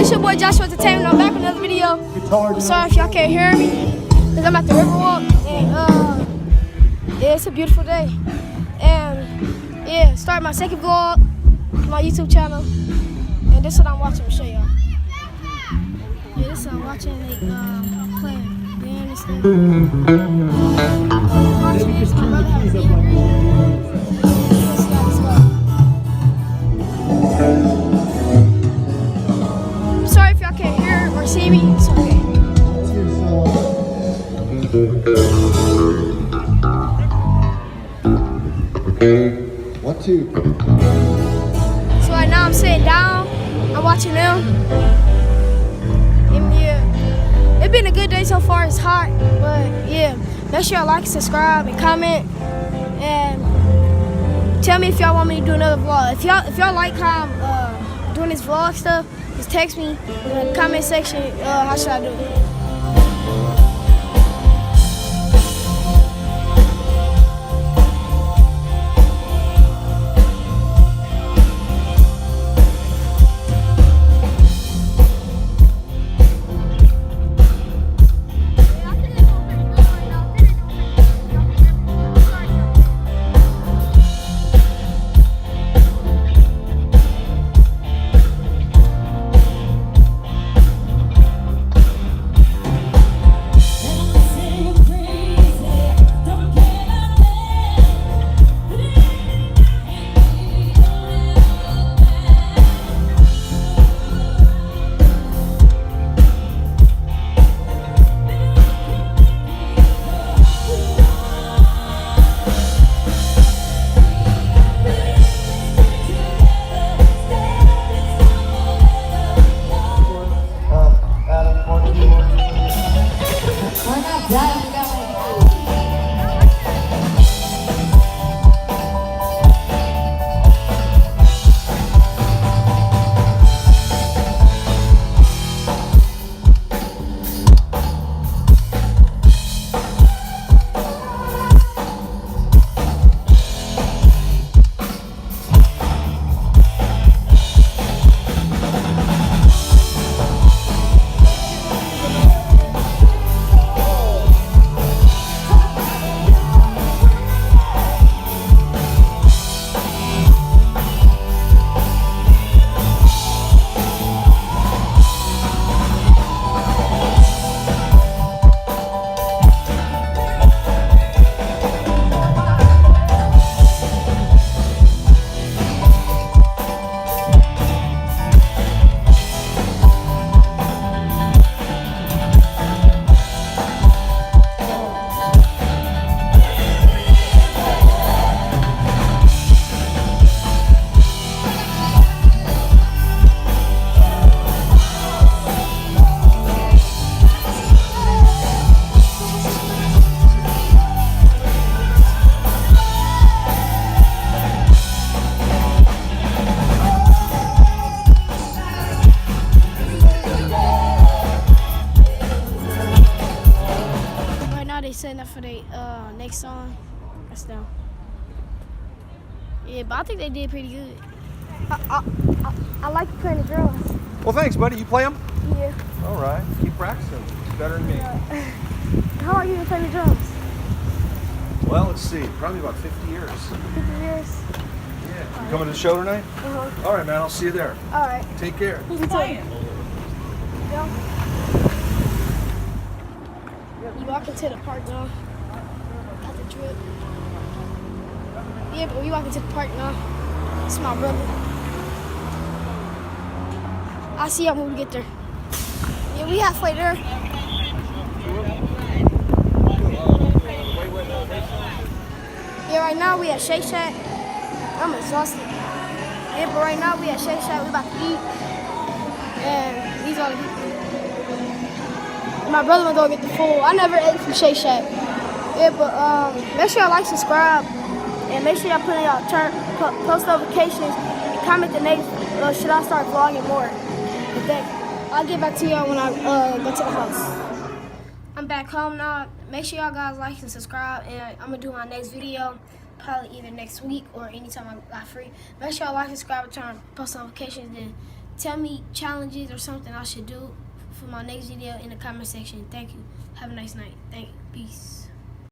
it's your boy Joshua Entertainment. I'm back with another video. I'm sorry if y'all can't hear me, because I'm at the Riverwalk, and yeah, it's a beautiful day. And yeah, start my second vlog on my YouTube channel. And this is what I'm watching. I'll show y'all. Yeah, this is what I'm watching, like, playing. You understand? Watching this, my brother has a video. Let's see how this goes. Sorry if y'all can't hear or see me. It's okay. One, two. So right now I'm sitting down. I'm watching them. And yeah, it's been a good day so far. It's hot, but yeah. Make sure y'all like, subscribe, and comment. And tell me if y'all want me to do another vlog. If y'all like how I'm doing this vlog stuff, just text me in the comment section. How should I do it? They setting up for the next song. That's them. Yeah, but I think they did pretty good. I like playing the drums. Well, thanks, buddy. You play them? Yeah. All right. Keep practicing. It's better than me. How long you been playing the drums? Well, let's see. Probably about 50 years. 50 years. Yeah. You coming to the show tonight? Uh-huh. All right, man. I'll see you there. All right. Take care. You too. Yeah. You walking to the park now. Got the drip. Yeah, but we walking to the park now. It's my brother. I'll see y'all when we get there. Yeah, we halfway there. Yeah, right now we at Shake Shack. I'm exhausted. Yeah, but right now we at Shake Shack. We about to eat. And these are the people. My brother went to go get the food. I never ate from Shake Shack. Yeah, but make sure y'all like, subscribe, and make sure y'all put in y'all post notifications and comment the next. Should I start vlogging more? But then I'll get back to y'all when I go to the house. I'm back home now. Make sure y'all guys like and subscribe, and I'm gonna do my next video probably either next week or anytime I got free. Make sure y'all like, subscribe, and turn on post notifications. Then tell me challenges or something I should do for my next video in the comment section. Thank you. Have a nice night. Thank you. Peace.